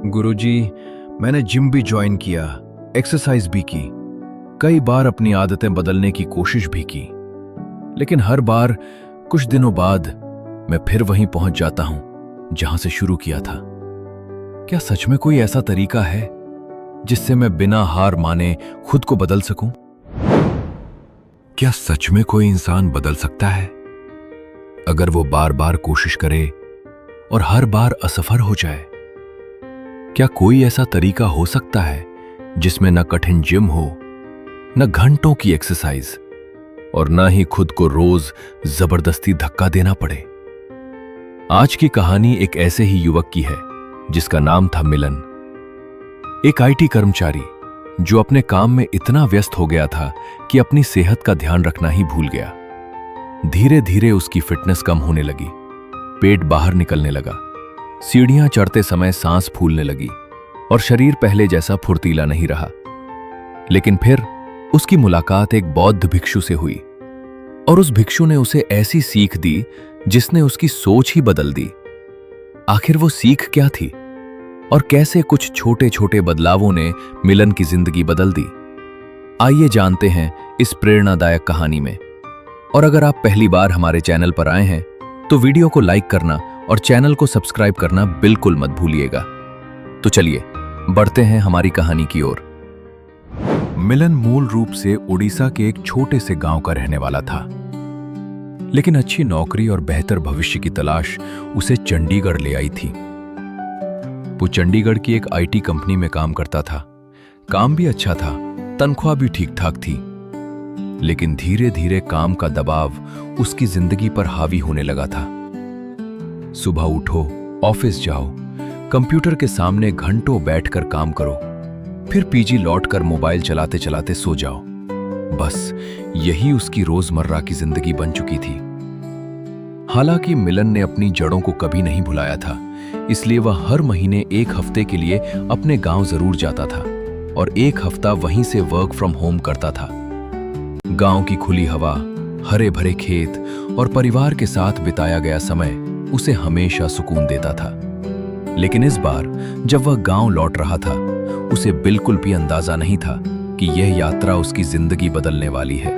गुरुजी, मैंने जिम भी ज्वाइन किया, एक्सरसाइज भी की, कई बार अपनी आदतें बदलने की कोशिश भी की, लेकिन हर बार कुछ दिनों बाद मैं फिर वहीं पहुंच जाता हूं जहां से शुरू किया था। क्या सच में कोई ऐसा तरीका है जिससे मैं बिना हार माने खुद को बदल सकूं? क्या सच में कोई इंसान बदल सकता है अगर वो बार बार कोशिश करे और हर बार असफल हो जाए? क्या कोई ऐसा तरीका हो सकता है जिसमें न कठिन जिम हो, न घंटों की एक्सरसाइज और न ही खुद को रोज जबरदस्ती धक्का देना पड़े? आज की कहानी एक ऐसे ही युवक की है जिसका नाम था मिलन। एक आईटी कर्मचारी जो अपने काम में इतना व्यस्त हो गया था कि अपनी सेहत का ध्यान रखना ही भूल गया। धीरे धीरे उसकी फिटनेस कम होने लगी, पेट बाहर निकलने लगा, सीढ़ियां चढ़ते समय सांस फूलने लगी और शरीर पहले जैसा फुर्तीला नहीं रहा। लेकिन फिर उसकी मुलाकात एक बौद्ध भिक्षु से हुई और उस भिक्षु ने उसे ऐसी सीख दी जिसने उसकी सोच ही बदल दी। आखिर वो सीख क्या थी और कैसे कुछ छोटे छोटे बदलावों ने मिलन की जिंदगी बदल दी? आइए जानते हैं इस प्रेरणादायक कहानी में। और अगर आप पहली बार हमारे चैनल पर आए हैं तो वीडियो को लाइक करना और चैनल को सब्सक्राइब करना बिल्कुल मत भूलिएगा। तो चलिए बढ़ते हैं हमारी कहानी की ओर। मिलन मूल रूप से उड़ीसा के एक छोटे से गांव का रहने वाला था, लेकिन अच्छी नौकरी और बेहतर भविष्य की तलाश उसे चंडीगढ़ ले आई थी। वो चंडीगढ़ की एक आईटी कंपनी में काम करता था। काम भी अच्छा था, तनख्वाह भी ठीक ठाक थी, लेकिन धीरे धीरे काम का दबाव उसकी जिंदगी पर हावी होने लगा था। सुबह उठो, ऑफिस जाओ, कंप्यूटर के सामने घंटों बैठकर काम करो, फिर पीजी लौटकर मोबाइल चलाते चलाते सो जाओ। बस यही उसकी रोजमर्रा की जिंदगी बन चुकी थी। हालांकि मिलन ने अपनी जड़ों को कभी नहीं भुलाया था, इसलिए वह हर महीने एक हफ्ते के लिए अपने गांव जरूर जाता था और एक हफ्ता वहीं से वर्क फ्रॉम होम करता था। गांव की खुली हवा, हरे भरे खेत और परिवार के साथ बिताया गया समय उसे हमेशा सुकून देता था। लेकिन इस बार जब वह गांव लौट रहा था, उसे बिल्कुल भी अंदाजा नहीं था कि यह यात्रा उसकी जिंदगी बदलने वाली है,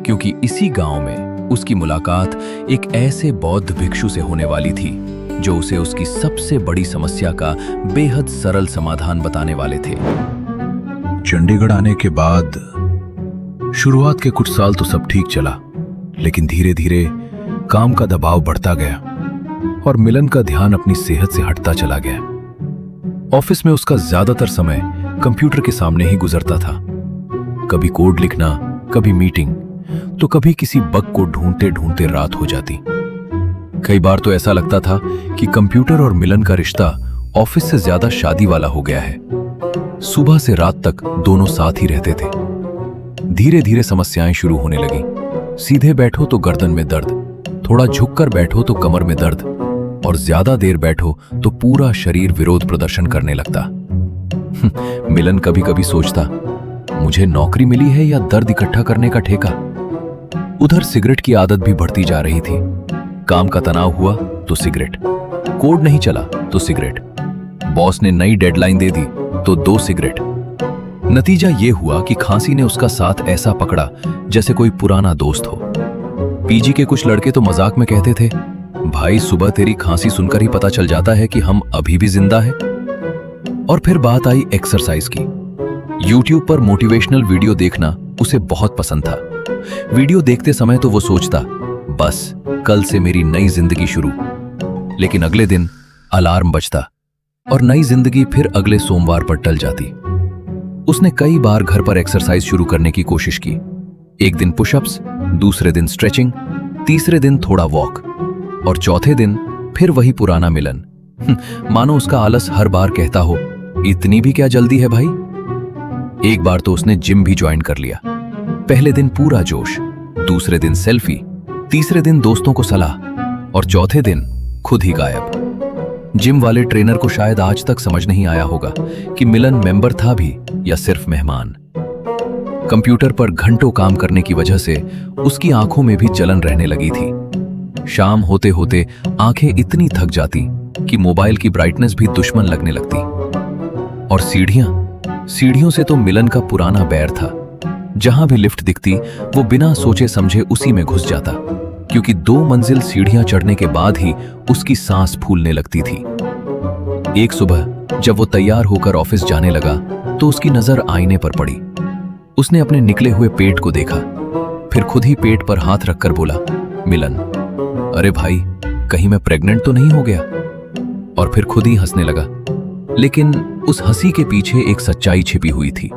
क्योंकि इसी गांव में उसकी मुलाकात एक ऐसे बौद्ध भिक्षु से होने वाली थी जो उसे उसकी सबसे बड़ी समस्या का बेहद सरल समाधान बताने वाले थे। चंडीगढ़ आने के बाद शुरुआत के कुछ साल तो सब ठीक चला, लेकिन धीरे धीरे काम का दबाव बढ़ता गया और मिलन का ध्यान अपनी सेहत से हटता चला गया। ऑफिस में उसका ज्यादातर समय कंप्यूटर के सामने ही गुजरता था। कभी कोड लिखना, कभी मीटिंग, तो कभी किसी बग को ढूंढते ढूंढते रात हो जाती। कई बार तो ऐसा लगता था कि कंप्यूटर और मिलन का रिश्ता ऑफिस से ज्यादा शादी वाला हो गया है। सुबह से रात तक दोनों साथ ही रहते थे। धीरे धीरे समस्याएं शुरू होने लगी। सीधे बैठो तो गर्दन में दर्द, थोड़ा झुककर बैठो तो कमर में दर्द और ज्यादा देर बैठो तो पूरा शरीर विरोध प्रदर्शन करने लगता। मिलन कभी कभी सोचता, मुझे नौकरी मिली है या दर्द इकट्ठा करने का ठेका? उधर सिगरेट की आदत भी बढ़ती जा रही थी। काम का तनाव हुआ तो सिगरेट, कोड नहीं चला तो सिगरेट, बॉस ने नई डेडलाइन दे दी तो 2 सिगरेट। नतीजा यह हुआ कि खांसी ने उसका साथ ऐसा पकड़ा जैसे कोई पुराना दोस्त हो। पीजी के कुछ लड़के तो मजाक में कहते थे, भाई सुबह तेरी खांसी सुनकर ही पता चल जाता है कि हम अभी भी जिंदा हैं। और फिर बात आई एक्सरसाइज की। यूट्यूब पर मोटिवेशनल वीडियो देखना उसे बहुत पसंद था। वीडियो देखते समय तो वो सोचता, बस कल से मेरी नई जिंदगी शुरू। लेकिन अगले दिन अलार्म बजता और नई जिंदगी फिर अगले सोमवार पर टल जाती। उसने कई बार घर पर एक्सरसाइज शुरू करने की कोशिश की। एक दिन पुशअप्स, दूसरे दिन स्ट्रेचिंग, तीसरे दिन थोड़ा वॉक और चौथे दिन फिर वही पुराना मिलन। मानो उसका आलस हर बार कहता हो, इतनी भी क्या जल्दी है भाई? एक बार तो उसने जिम भी ज्वाइन कर लिया। पहले दिन पूरा जोश, दूसरे दिन सेल्फी, तीसरे दिन दोस्तों को सलाह और चौथे दिन खुद ही गायब। जिम वाले ट्रेनर को शायद आज तक समझ नहीं आया होगा कि मिलन मेंबर था भी या सिर्फ मेहमान। कंप्यूटर पर घंटों काम करने की वजह से उसकी आंखों में भी जलन रहने लगी थी। शाम होते होते आंखें इतनी थक जाती कि मोबाइल की ब्राइटनेस भी दुश्मन लगने लगती। और सीढ़ियों से तो मिलन का पुराना बैर था। जहां भी लिफ्ट दिखती वो बिना सोचे समझे उसी में घुस जाता, क्योंकि 2 मंजिल सीढ़ियां चढ़ने के बाद ही उसकी सांस फूलने लगती थी। एक सुबह जब वो तैयार होकर ऑफिस जाने लगा तो उसकी नजर आईने पर पड़ी। उसने अपने निकले हुए पेट को देखा, फिर खुद ही पेट पर हाथ रखकर बोला, मिलन, अरे भाई, कहीं मैं प्रेग्नेंट तो नहीं हो गया? और फिर खुद ही हंसने लगा। लेकिन उस हंसी के पीछे एक सच्चाई छिपी हुई थी।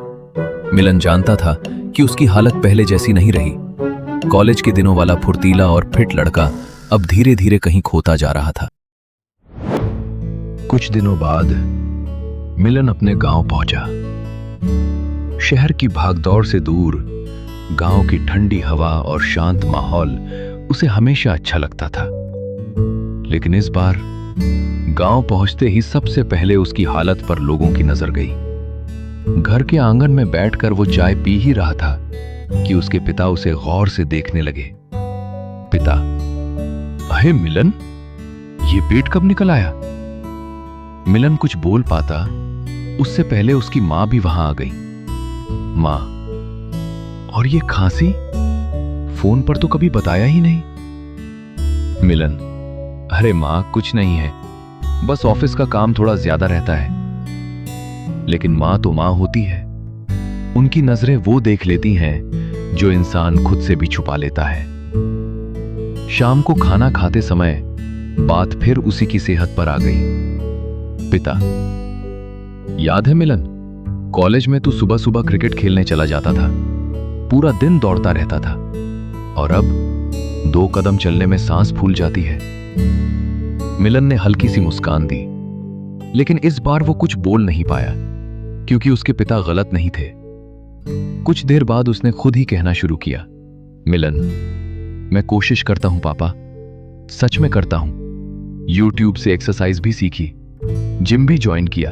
मिलन जानता था कि उसकी हालत पहले जैसी नहीं रही। कॉलेज के दिनों वाला फुर्तीला और फिट लड़का अब धीरे धीरे कहीं खोता जा रहा था। कुछ दिनों बाद मिलन अपने गांव पहुंचा। शहर की भागदौड़ से दूर गांव की ठंडी हवा और शांत माहौल उसे हमेशा अच्छा लगता था। लेकिन इस बार गांव पहुंचते ही सबसे पहले उसकी हालत पर लोगों की नजर गई। घर के आंगन में बैठकर वो चाय पी ही रहा था कि उसके पिता उसे गौर से देखने लगे। पिता, अहे मिलन, ये पेट कब निकल आया? मिलन कुछ बोल पाता उससे पहले उसकी मां भी वहां आ गई। मां, और ये खांसी? फोन पर तो कभी बताया ही नहीं। मिलन, अरे मां, कुछ नहीं है, बस ऑफिस का काम थोड़ा ज्यादा रहता है। लेकिन मां तो मां होती है, उनकी नजरें वो देख लेती हैं जो इंसान खुद से भी छुपा लेता है। शाम को खाना खाते समय बात फिर उसी की सेहत पर आ गई। पिता, याद है मिलन, कॉलेज में तू सुबह सुबह क्रिकेट खेलने चला जाता था, पूरा दिन दौड़ता रहता था, और अब 2 कदम चलने में सांस फूल जाती है। मिलन ने हल्की सी मुस्कान दी, लेकिन इस बार वो कुछ बोल नहीं पाया, क्योंकि उसके पिता गलत नहीं थे। कुछ देर बाद उसने खुद ही कहना शुरू किया, मिलन, मैं कोशिश करता हूं पापा, सच में करता हूं। YouTube से एक्सरसाइज भी सीखी, जिम भी ज्वाइन किया,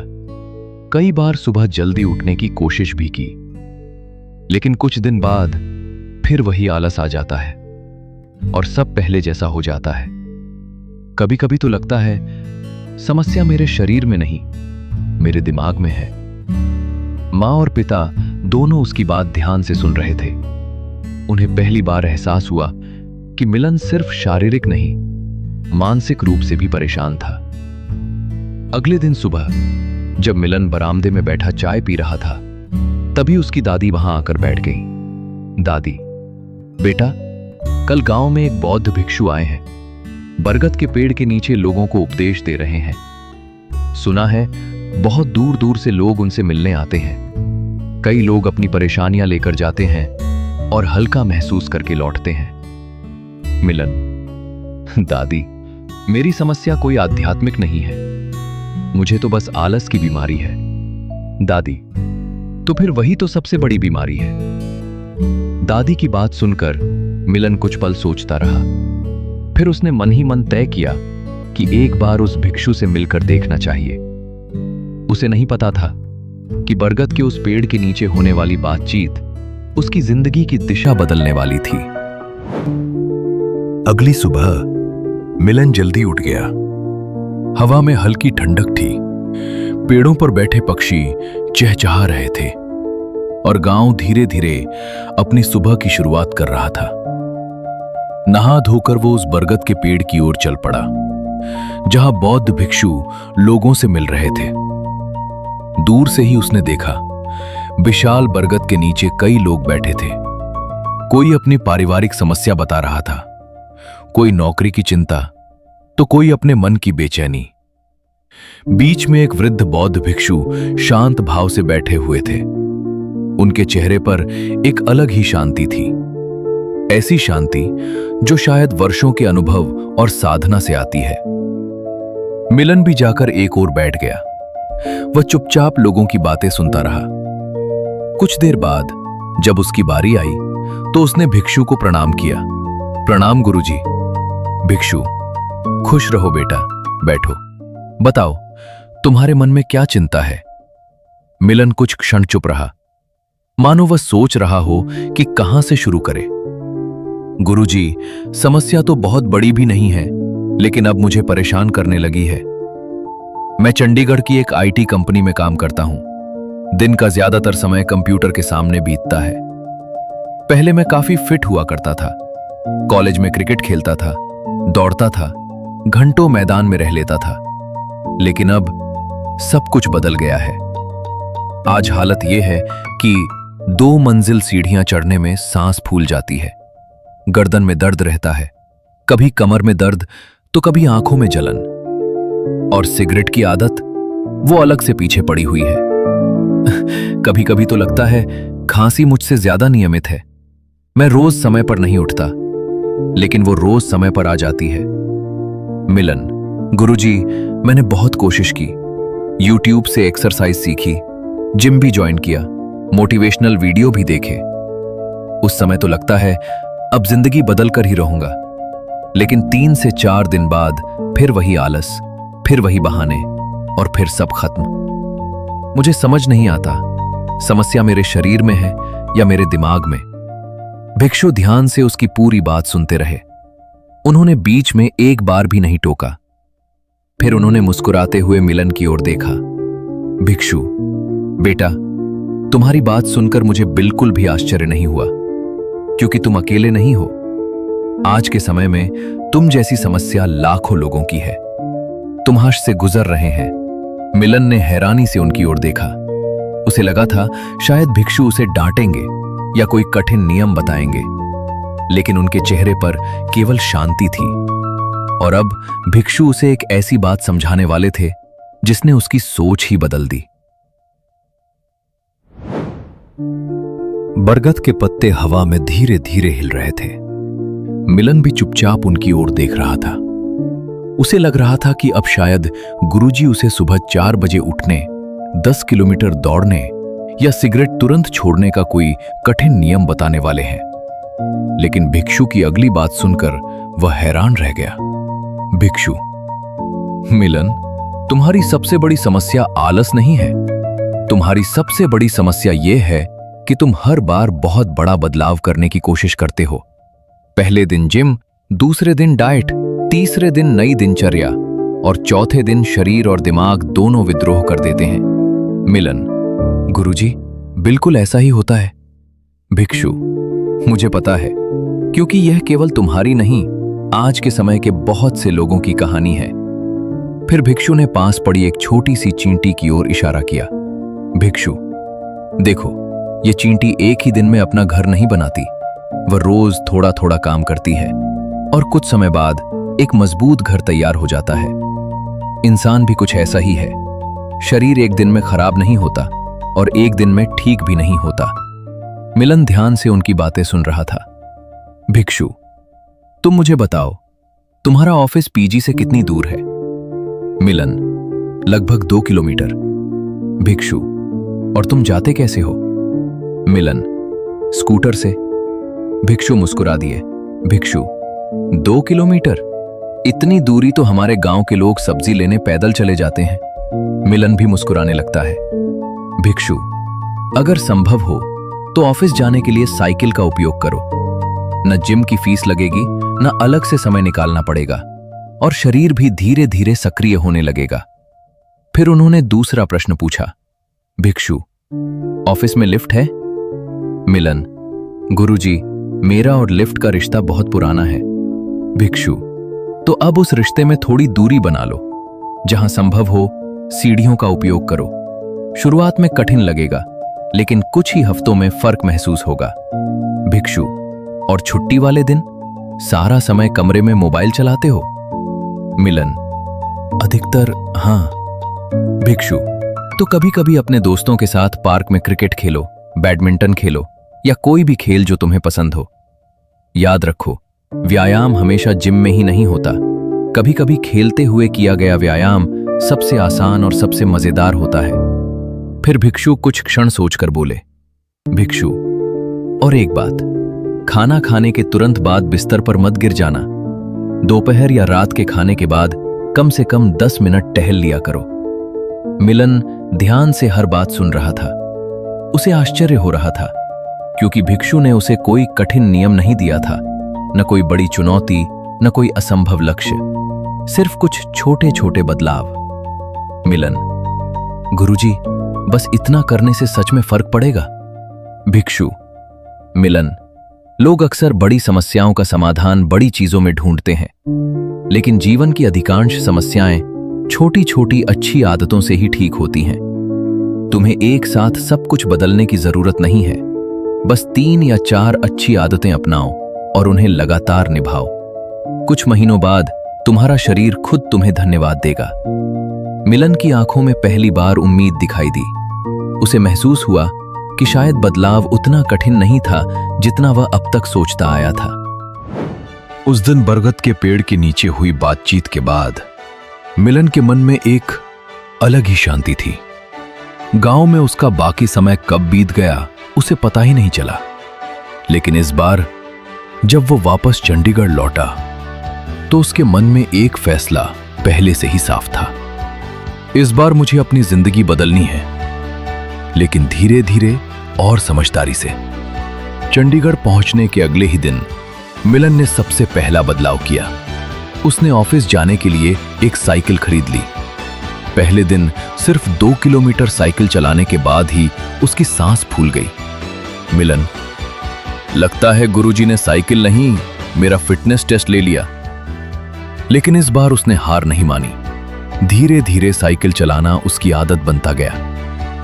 कई बार सुबह जल्दी उठने की कोशिश भी की। लेकिन कुछ दिन बाद फिर वही आलस आ जाता है और सब पहले जैसा हो जाता है। कभी कभी तो लगता है समस्या मेरे शरीर में नहीं, मेरे दिमाग में है। मां और पिता दोनों उसकी बात ध्यान से सुन रहे थे। उन्हें पहली बार एहसास हुआ कि मिलन सिर्फ शारीरिक नहीं, मानसिक रूप से भी परेशान था। अगले दिन सुबह जब मिलन बरामदे में बैठा चाय पी रहा था, तभी उसकी दादी वहां आकर बैठ गई। दादी, बेटा, कल गांव में एक बौद्ध भिक्षु आए हैं, बरगद के पेड़ के नीचे लोगों को उपदेश दे रहे हैं। सुना है बहुत दूर दूर से लोग उनसे मिलने आते हैं। कई लोग अपनी परेशानियां लेकर जाते हैं और हल्का महसूस करके लौटते हैं। मिलन, दादी, मेरी समस्या कोई आध्यात्मिक नहीं है, मुझे तो बस आलस की बीमारी है। दादी, तो फिर वही तो सबसे बड़ी बीमारी है। दादी की बात सुनकर मिलन कुछ पल सोचता रहा। फिर उसने मन ही मन तय किया कि एक बार उस भिक्षु से मिलकर देखना चाहिए। उसे नहीं पता था कि बरगद के उस पेड़ के नीचे होने वाली बातचीत उसकी जिंदगी की दिशा बदलने वाली थी। अगली सुबह मिलन जल्दी उठ गया। हवा में हल्की ठंडक थी, पेड़ों पर बैठे पक्षी चहचहा रहे थे और गांव धीरे धीरे अपनी सुबह की शुरुआत कर रहा था। नहा धोकर वो उस बरगद के पेड़ की ओर चल पड़ा, जहां बौद्ध भिक्षु लोगों से मिल रहे थे। दूर से ही उसने देखा, विशाल बरगद के नीचे कई लोग बैठे थे। कोई अपनी पारिवारिक समस्या बता रहा था, कोई नौकरी की चिंता, तो कोई अपने मन की बेचैनी। बीच में एक वृद्ध बौद्ध भिक्षु शांत भाव से बैठे हुए थे। उनके चेहरे पर एक अलग ही शांति थी, ऐसी शांति जो शायद वर्षों के अनुभव और साधना से आती है। मिलन भी जाकर एक ओर बैठ गया। वह चुपचाप लोगों की बातें सुनता रहा। कुछ देर बाद जब उसकी बारी आई तो उसने भिक्षु को प्रणाम किया। प्रणाम गुरुजी। भिक्षु, खुश रहो बेटा, बैठो, बताओ तुम्हारे मन में क्या चिंता है? मिलन कुछ क्षण चुप रहा, मानो वह सोच रहा हो कि कहां से शुरू करे। गुरुजी, समस्या तो बहुत बड़ी भी नहीं है, लेकिन अब मुझे परेशान करने लगी है। मैं चंडीगढ़ की एक आईटी कंपनी में काम करता हूं। दिन का ज्यादातर समय कंप्यूटर के सामने बीतता है। पहले मैं काफी फिट हुआ करता था। कॉलेज में क्रिकेट खेलता था, दौड़ता था, घंटों मैदान में रह लेता था। लेकिन अब सब कुछ बदल गया है। आज हालत यह है कि 2 मंजिल सीढ़ियां चढ़ने में सांस फूल जाती है। गर्दन में दर्द रहता है, कभी कमर में दर्द तो कभी आंखों में जलन। और सिगरेट की आदत वो अलग से पीछे पड़ी हुई है। कभी कभी तो लगता है खांसी मुझसे ज्यादा नियमित है। मैं रोज समय पर नहीं उठता, लेकिन वो रोज समय पर आ जाती है। मिलन, गुरुजी, मैंने बहुत कोशिश की, यूट्यूब से एक्सरसाइज सीखी, जिम भी ज्वाइन किया, मोटिवेशनल वीडियो भी देखे। उस समय तो लगता है अब जिंदगी बदल कर ही रहूंगा। लेकिन 3 से 4 दिन बाद फिर वही आलस, फिर वही बहाने और फिर सब खत्म। मुझे समझ नहीं आता समस्या मेरे शरीर में है या मेरे दिमाग में। भिक्षु ध्यान से उसकी पूरी बात सुनते रहे। उन्होंने बीच में एक बार भी नहीं टोका। फिर उन्होंने मुस्कुराते हुए मिलन की ओर देखा। भिक्षु, बेटा, तुम्हारी बात सुनकर मुझे बिल्कुल भी आश्चर्य नहीं हुआ, क्योंकि तुम अकेले नहीं हो। आज के समय में तुम जैसी समस्या लाखों लोगों की है। तुम हर्ष से गुजर रहे हैं। मिलन ने हैरानी से उनकी ओर देखा। उसे लगा था शायद भिक्षु उसे डांटेंगे या कोई कठिन नियम बताएंगे, लेकिन उनके चेहरे पर केवल शांति थी। और अब भिक्षु उसे एक ऐसी बात समझाने वाले थे जिसने उसकी सोच ही बदल दी। बरगद के पत्ते हवा में धीरे धीरे हिल रहे थे। मिलन भी चुपचाप उनकी ओर देख रहा था। उसे लग रहा था कि अब शायद गुरुजी उसे सुबह 4 बजे उठने, 10 किलोमीटर दौड़ने या सिगरेट तुरंत छोड़ने का कोई कठिन नियम बताने वाले हैं। लेकिन भिक्षु की अगली बात सुनकर वह हैरान रह गया। भिक्षु, मिलन, तुम्हारी सबसे बड़ी समस्या आलस नहीं है। तुम्हारी सबसे बड़ी समस्या यह है कि तुम हर बार बहुत बड़ा बदलाव करने की कोशिश करते हो। पहले दिन जिम, दूसरे दिन डाइट, तीसरे दिन नई दिनचर्या और चौथे दिन शरीर और दिमाग दोनों विद्रोह कर देते हैं। मिलन, गुरुजी, बिल्कुल ऐसा ही होता है। भिक्षु, मुझे पता है, क्योंकि यह केवल तुम्हारी नहीं, आज के समय के बहुत से लोगों की कहानी है। फिर भिक्षु ने पास पड़ी एक छोटी सी चींटी की ओर इशारा किया। भिक्षु, देखो, ये चींटी एक ही दिन में अपना घर नहीं बनाती। वह रोज थोड़ा थोड़ा काम करती है और कुछ समय बाद एक मजबूत घर तैयार हो जाता है। इंसान भी कुछ ऐसा ही है। शरीर एक दिन में खराब नहीं होता और एक दिन में ठीक भी नहीं होता। मिलन ध्यान से उनकी बातें सुन रहा था। भिक्षु, तुम मुझे बताओ, तुम्हारा ऑफिस पीजी से कितनी दूर है? मिलन, लगभग 2 किलोमीटर। भिक्षु, और तुम जाते कैसे हो? मिलन, स्कूटर से। भिक्षु मुस्कुरा दिए। भिक्षु, 2 किलोमीटर? इतनी दूरी तो हमारे गांव के लोग सब्जी लेने पैदल चले जाते हैं। मिलन भी मुस्कुराने लगता है। भिक्षु, अगर संभव हो तो ऑफिस जाने के लिए साइकिल का उपयोग करो। न जिम की फीस लगेगी, न अलग से समय निकालना पड़ेगा और शरीर भी धीरे धीरे सक्रिय होने लगेगा। फिर उन्होंने दूसरा प्रश्न पूछा। भिक्षु, ऑफिस में लिफ्ट है? मिलन, गुरुजी, मेरा और लिफ्ट का रिश्ता बहुत पुराना है। भिक्षु, तो अब उस रिश्ते में थोड़ी दूरी बना लो। जहां संभव हो सीढ़ियों का उपयोग करो। शुरुआत में कठिन लगेगा, लेकिन कुछ ही हफ्तों में फर्क महसूस होगा। भिक्षु, और छुट्टी वाले दिन सारा समय कमरे में मोबाइल चलाते हो? मिलन, अधिकतर हाँ। भिक्षु, तो कभी कभी अपने दोस्तों के साथ पार्क में क्रिकेट खेलो, बैडमिंटन खेलो या कोई भी खेल जो तुम्हें पसंद हो। याद रखो, व्यायाम हमेशा जिम में ही नहीं होता। कभी कभी खेलते हुए किया गया व्यायाम सबसे आसान और सबसे मजेदार होता है। फिर भिक्षु कुछ क्षण सोचकर बोले। भिक्षु, और एक बात, खाना खाने के तुरंत बाद बिस्तर पर मत गिर जाना। दोपहर या रात के खाने के बाद कम से कम 10 मिनट टहल लिया करो। मिलन ध्यान से हर बात सुन रहा था। उसे आश्चर्य हो रहा था, क्योंकि भिक्षु ने उसे कोई कठिन नियम नहीं दिया था, न कोई बड़ी चुनौती, न कोई असंभव लक्ष्य, सिर्फ कुछ छोटे छोटे बदलाव। मिलन, गुरुजी, बस इतना करने से सच में फर्क पड़ेगा? भिक्षु। मिलन। लोग अक्सर बड़ी समस्याओं का समाधान बड़ी चीजों में ढूंढते हैं, लेकिन जीवन की अधिकांश समस्याएं छोटी छोटी अच्छी आदतों से ही ठीक होती हैं। तुम्हें एक साथ सब कुछ बदलने की जरूरत नहीं है। बस 3 या 4 अच्छी आदतें अपनाओ और उन्हें लगातार निभाओ। कुछ महीनों बाद तुम्हारा शरीर खुद तुम्हें धन्यवाद देगा। मिलन की आंखों में पहली बार उम्मीद दिखाई दी। उसे महसूस हुआ कि शायद बदलाव उतना कठिन नहीं था जितना वह अब तक सोचता आया था। उस दिन बरगद के पेड़ के नीचे हुई बातचीत के बाद मिलन के मन में एक अलग ही शांति थी। गांव में उसका बाकी समय कब बीत गया उसे पता ही नहीं चला, लेकिन इस बार जब वो वापस चंडीगढ़ लौटा तो उसके मन में एक फैसला पहले से ही साफ था। इस बार मुझे अपनी जिंदगी बदलनी है, लेकिन धीरे धीरे और समझदारी से। चंडीगढ़ पहुंचने के अगले ही दिन मिलन ने सबसे पहला बदलाव किया। उसने ऑफिस जाने के लिए एक साइकिल खरीद ली। पहले दिन सिर्फ 2 किलोमीटर साइकिल चलाने के बाद ही उसकी सांस फूल गई। मिलन, लगता है गुरुजी ने साइकिल नहीं, मेरा फिटनेस टेस्ट ले लिया। लेकिन इस बार उसने हार नहीं मानी। धीरे धीरे साइकिल चलाना उसकी आदत बनता गया।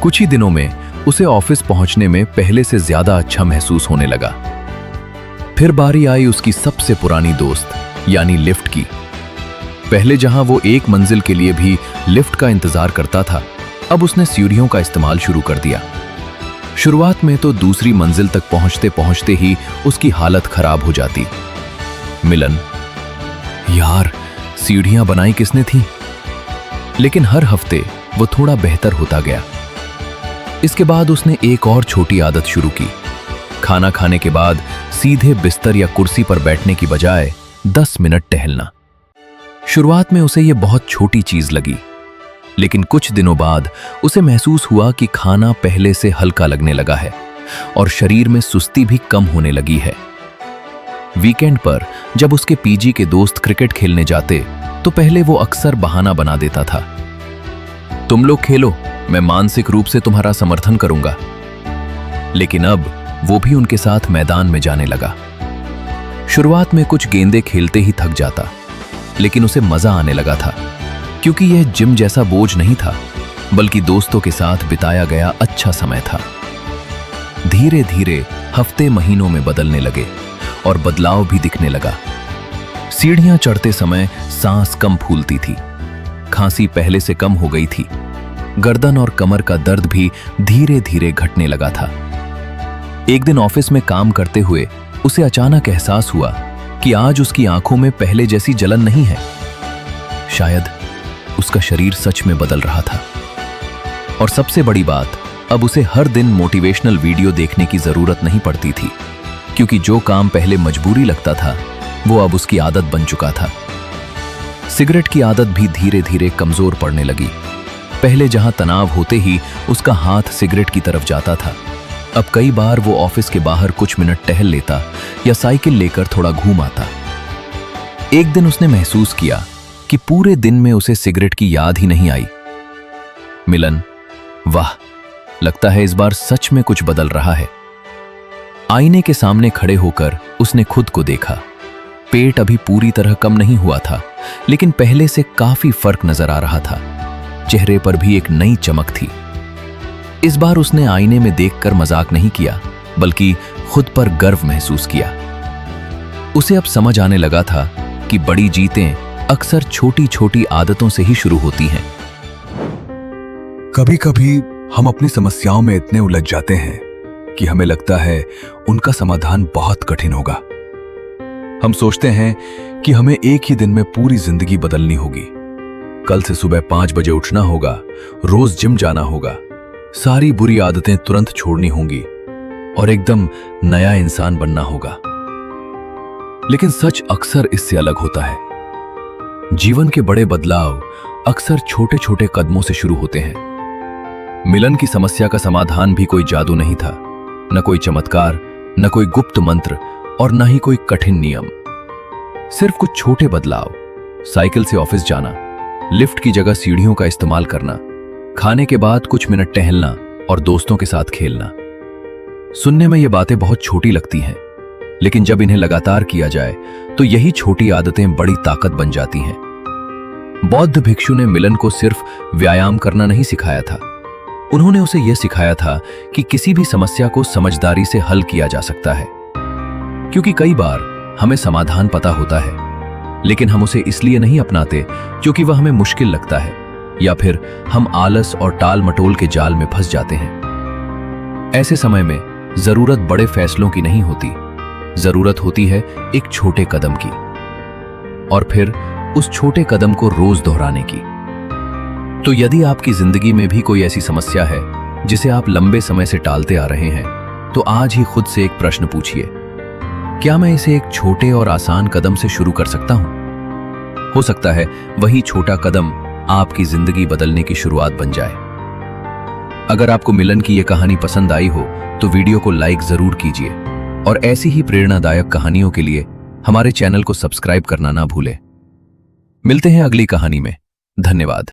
कुछ ही दिनों में उसे ऑफिस पहुंचने में पहले से ज्यादा अच्छा महसूस होने लगा। फिर बारी आई उसकी सबसे पुरानी दोस्त यानी लिफ्ट की। पहले जहां वो एक मंजिल के लिए भी लिफ्ट का इंतजार करता था, अब उसने सीढ़ियों का इस्तेमाल शुरू कर दिया। शुरुआत में तो दूसरी मंजिल तक पहुंचते पहुंचते ही उसकी हालत खराब हो जाती। मिलन, यार सीढ़ियां बनाई किसने थी? लेकिन हर हफ्ते वो थोड़ा बेहतर होता गया। इसके बाद उसने एक और छोटी आदत शुरू की। खाना खाने के बाद सीधे बिस्तर या कुर्सी पर बैठने की बजाय 10 मिनट टहलना। शुरुआत में उसे यह बहुत छोटी चीज लगी, लेकिन कुछ दिनों बाद उसे महसूस हुआ कि खाना पहले से हल्का लगने लगा है और शरीर में सुस्ती भी कम होने लगी है। वीकेंड पर जब उसके पीजी के दोस्त क्रिकेट खेलने जाते तो पहले वो अक्सर बहाना बना देता था, तुम लोग खेलो, मैं मानसिक रूप से तुम्हारा समर्थन करूंगा। लेकिन अब वो भी उनके साथ मैदान में जाने लगा। शुरुआत में कुछ गेंदे खेलते ही थक जाता, लेकिन उसे मजा आने लगा था, क्योंकि यह जिम जैसा बोझ नहीं था, बल्कि दोस्तों के साथ बिताया गया अच्छा समय था। धीरे धीरे हफ्ते महीनों में बदलने लगे और बदलाव भी दिखने लगा। सीढ़ियां चढ़ते समय सांस कम फूलती थी, खांसी पहले से कम हो गई थी, गर्दन और कमर का दर्द भी धीरे धीरे घटने लगा था। एक दिन ऑफिस में काम करते हुए उसे अचानक एहसास हुआ कि आज उसकी आंखों में पहले जैसी जलन नहीं है। शायद उसका शरीर सच में बदल रहा था। और सबसे बड़ी बात, अब उसे हर दिन मोटिवेशनल वीडियो देखने की जरूरत नहीं पड़ती थी, क्योंकि जो काम पहले मजबूरी लगता था वो अब उसकी आदत बन चुका था। सिगरेट की आदत भी धीरे धीरे कमजोर पड़ने लगी। पहले जहां तनाव होते ही उसका हाथ सिगरेट की तरफ जाता था, अब कई बार वो ऑफिस के बाहर कुछ मिनट टहल लेता या साइकिल लेकर थोड़ा घूम आता। एक दिन उसने महसूस किया कि पूरे दिन में उसे सिगरेट की याद ही नहीं आई। मिलन, वाह, लगता है इस बार सच में कुछ बदल रहा है। आईने के सामने खड़े होकर उसने खुद को देखा। पेट अभी पूरी तरह कम नहीं हुआ था, लेकिन पहले से काफी फर्क नजर आ रहा था। चेहरे पर भी एक नई चमक थी। इस बार उसने आईने में देखकर मजाक नहीं किया, बल्कि खुद पर गर्व महसूस किया। उसे अब समझ आने लगा था कि बड़ी जीतें अक्सर छोटी छोटी आदतों से ही शुरू होती हैं। कभी कभी हम अपनी समस्याओं में इतने उलझ जाते हैं कि हमें लगता है उनका समाधान बहुत कठिन होगा। हम सोचते हैं कि हमें एक ही दिन में पूरी जिंदगी बदलनी होगी। कल से सुबह 5 बजे उठना होगा, रोज जिम जाना होगा, सारी बुरी आदतें तुरंत छोड़नी होंगी और एकदम नया इंसान बनना होगा। लेकिन सच अक्सर इससे अलग होता है। जीवन के बड़े बदलाव अक्सर छोटे छोटे कदमों से शुरू होते हैं। मिलन की समस्या का समाधान भी कोई जादू नहीं था, न कोई चमत्कार, न कोई गुप्त मंत्र और न ही कोई कठिन नियम। सिर्फ कुछ छोटे बदलाव, साइकिल से ऑफिस जाना, लिफ्ट की जगह सीढ़ियों का इस्तेमाल करना, खाने के बाद कुछ मिनट टहलना और दोस्तों के साथ खेलना। सुनने में ये बातें बहुत छोटी लगती हैं, लेकिन जब इन्हें लगातार किया जाए तो यही छोटी आदतें बड़ी ताकत बन जाती हैं। बौद्ध भिक्षु ने मिलन को सिर्फ व्यायाम करना नहीं सिखाया था, उन्होंने उसे यह सिखाया था कि किसी भी समस्या को समझदारी से हल किया जा सकता है। क्योंकि कई बार हमें समाधान पता होता है, लेकिन हम उसे इसलिए नहीं अपनाते क्योंकि वह हमें मुश्किल लगता है, या फिर हम आलस और टाल मटोल के जाल में फंस जाते हैं। ऐसे समय में जरूरत बड़े फैसलों की नहीं होती, जरूरत होती है एक छोटे कदम की, और फिर उस छोटे कदम को रोज दोहराने की। तो यदि आपकी जिंदगी में भी कोई ऐसी समस्या है जिसे आप लंबे समय से टालते आ रहे हैं, तो आज ही खुद से एक प्रश्न पूछिए, क्या मैं इसे एक छोटे और आसान कदम से शुरू कर सकता हूं? हो सकता है वही छोटा कदम आपकी जिंदगी बदलने की शुरुआत बन जाए। अगर आपको मिलन की यह कहानी पसंद आई हो तो वीडियो को लाइक जरूर कीजिए, और ऐसी ही प्रेरणादायक कहानियों के लिए हमारे चैनल को सब्सक्राइब करना ना भूलें। मिलते हैं अगली कहानी में। धन्यवाद।